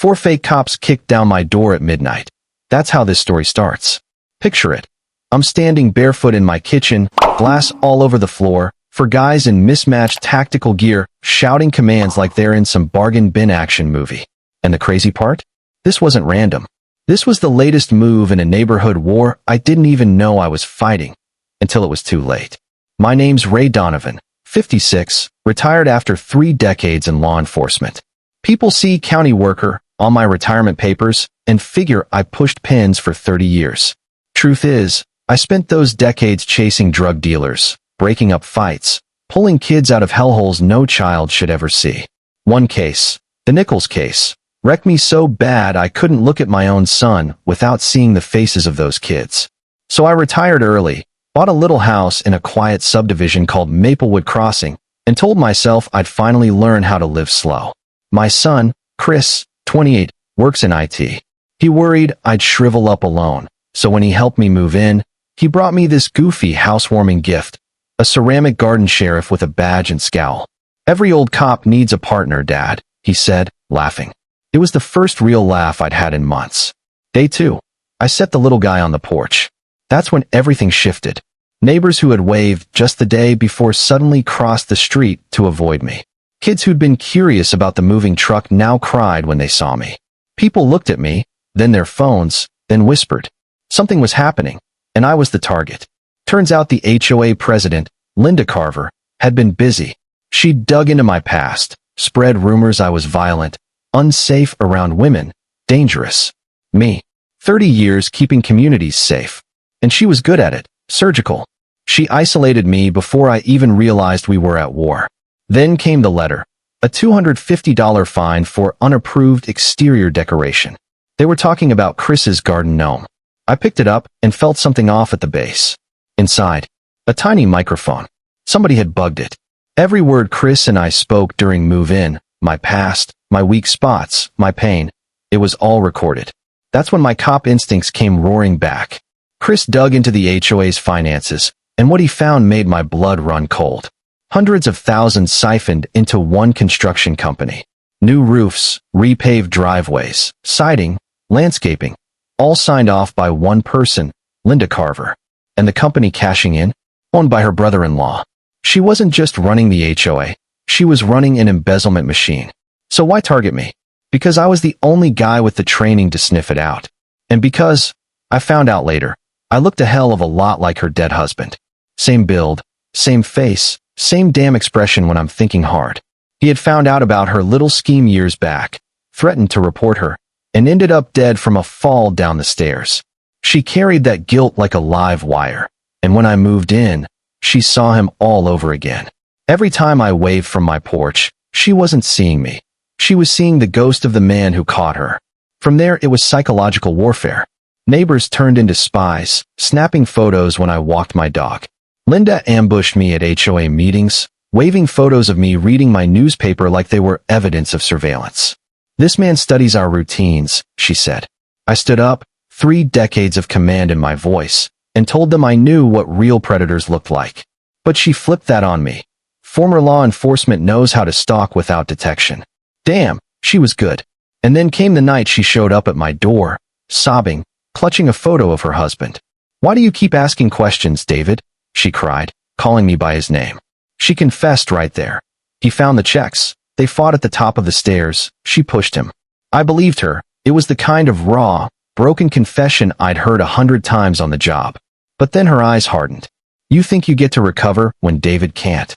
4 fake cops kicked down my door at midnight. That's how this story starts. Picture it. I'm standing barefoot in my kitchen, glass all over the floor, 4 guys in mismatched tactical gear shouting commands like they're in some bargain bin action movie. And the crazy part? This wasn't random. This was the latest move in a neighborhood war I didn't even know I was fighting until it was too late. My name's Ray Donovan, 56, retired after 3 decades in law enforcement. People see county worker on my retirement papers and figure I pushed pins for 30 years. Truth is, I spent those decades chasing drug dealers, breaking up fights, pulling kids out of hellholes no child should ever see. One case, the Nichols case, wrecked me so bad I couldn't look at my own son without seeing the faces of those kids. So I retired early, bought a little house in a quiet subdivision called Maplewood Crossing, and told myself I'd finally learn how to live slow. My son, Chris, 28, works in IT. He worried I'd shrivel up alone, so when he helped me move in, he brought me this goofy housewarming gift, a ceramic garden sheriff with a badge and scowl. "Every old cop needs a partner, Dad," he said, laughing. It was the first real laugh I'd had in months. Day 2. I set the little guy on the porch. That's when everything shifted. Neighbors who had waved just the day before suddenly crossed the street to avoid me. Kids who'd been curious about the moving truck now cried when they saw me. People looked at me, then their phones, then whispered. Something was happening, and I was the target. Turns out the HOA president, Linda Carver, had been busy. She'd dug into my past, spread rumors I was violent, unsafe around women, dangerous. Me. 30 years keeping communities safe. And she was good at it, surgical. She isolated me before I even realized we were at war. Then came the letter, a $250 fine for unapproved exterior decoration. They were talking about Chris's garden gnome. I picked it up and felt something off at the base. Inside, a tiny microphone. Somebody had bugged it. Every word Chris and I spoke during move-in, my past, my weak spots, my pain, it was all recorded. That's when my cop instincts came roaring back. Chris dug into the HOA's finances, and what he found made my blood run cold. Hundreds of thousands siphoned into one construction company. New roofs, repaved driveways, siding, landscaping, all signed off by one person, Linda Carver. And the company cashing in, owned by her brother-in-law. She wasn't just running the HOA, she was running an embezzlement machine. So why target me? Because I was the only guy with the training to sniff it out. And because, I found out later, I looked a hell of a lot like her dead husband. Same build, same face, same damn expression when I'm thinking hard. He had found out about her little scheme years back, threatened to report her, and ended up dead from a fall down the stairs. She carried that guilt like a live wire, and when I moved in, she saw him all over again. Every time I waved from my porch, she wasn't seeing me. She was seeing the ghost of the man who caught her. From there, it was psychological warfare. Neighbors turned into spies, snapping photos when I walked my dog. Linda ambushed me at HOA meetings, waving photos of me reading my newspaper like they were evidence of surveillance. "This man studies our routines," she said. I stood up, 3 decades of command in my voice, and told them I knew what real predators looked like. But she flipped that on me. Former law enforcement knows how to stalk without detection. Damn, she was good. And then came the night she showed up at my door, sobbing, clutching a photo of her husband. "Why do you keep asking questions, David?" she cried, calling me by his name. She confessed right there. He found the checks. They fought at the top of the stairs. She pushed him. I believed her. It was the kind of raw, broken confession I'd heard 100 times on the job. But then her eyes hardened. "You think you get to recover when David can't?"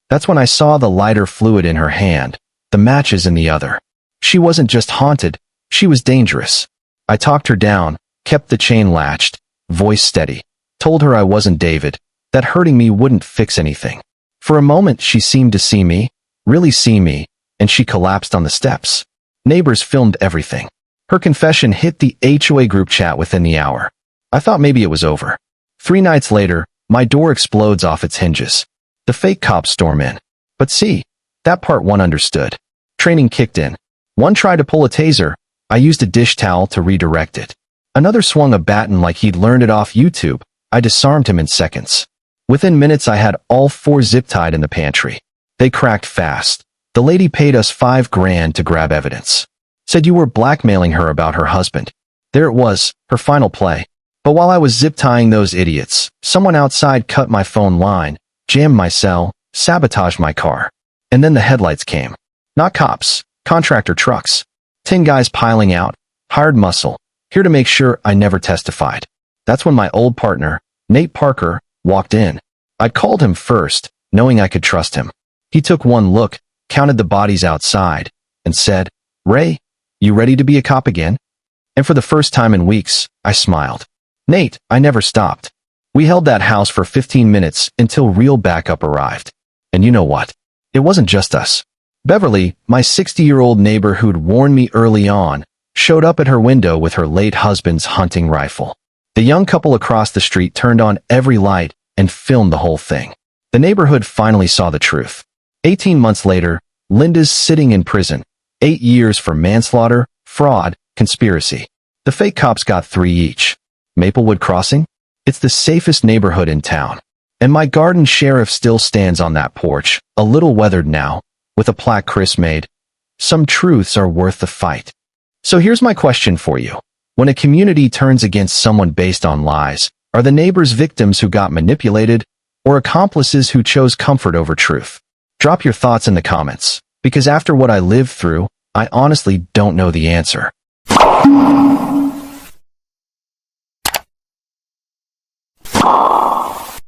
That's when I saw the lighter fluid in her hand, the matches in the other. She wasn't just haunted, she was dangerous. I talked her down, kept the chain latched, voice steady, told her I wasn't David, that hurting me wouldn't fix anything. For a moment she seemed to see me, really see me, and she collapsed on the steps. Neighbors filmed everything. Her confession hit the HOA group chat within the hour. I thought maybe it was over. 3 nights later, my door explodes off its hinges. The fake cops storm in. But see, that part one understood. Training kicked in. One tried to pull a taser. I used a dish towel to redirect it. Another swung a baton like he'd learned it off YouTube. I disarmed him in seconds. Within minutes I had all 4 zip-tied in the pantry. They cracked fast. The lady paid us $5,000 to grab evidence. Said you were blackmailing her about her husband. There it was, her final play. But while I was zip-tying those idiots, someone outside cut my phone line, jammed my cell, sabotaged my car. And then the headlights came. Not cops, contractor trucks. 10 guys piling out, hired muscle, here to make sure I never testified. That's when my old partner, Nate Parker, walked in. I'd called him first, knowing I could trust him. He took one look, counted the bodies outside, and said, "Ray, you ready to be a cop again?" And for the first time in weeks, I smiled. Nate, I never stopped. We held that house for 15 minutes until real backup arrived. And you know what? It wasn't just us. Beverly, my 60-year-old neighbor who'd warned me early on, showed up at her window with her late husband's hunting rifle. The young couple across the street turned on every light and filmed the whole thing. The neighborhood finally saw the truth. 18 months later, Linda's sitting in prison. 8 years for manslaughter, fraud, conspiracy. The fake cops got 3 each. Maplewood Crossing? It's the safest neighborhood in town. And my garden sheriff still stands on that porch, a little weathered now, with a plaque Chris made. Some truths are worth the fight. So here's my question for you. When a community turns against someone based on lies, are the neighbors victims who got manipulated, or accomplices who chose comfort over truth? Drop your thoughts in the comments, because after what I lived through, I honestly don't know the answer.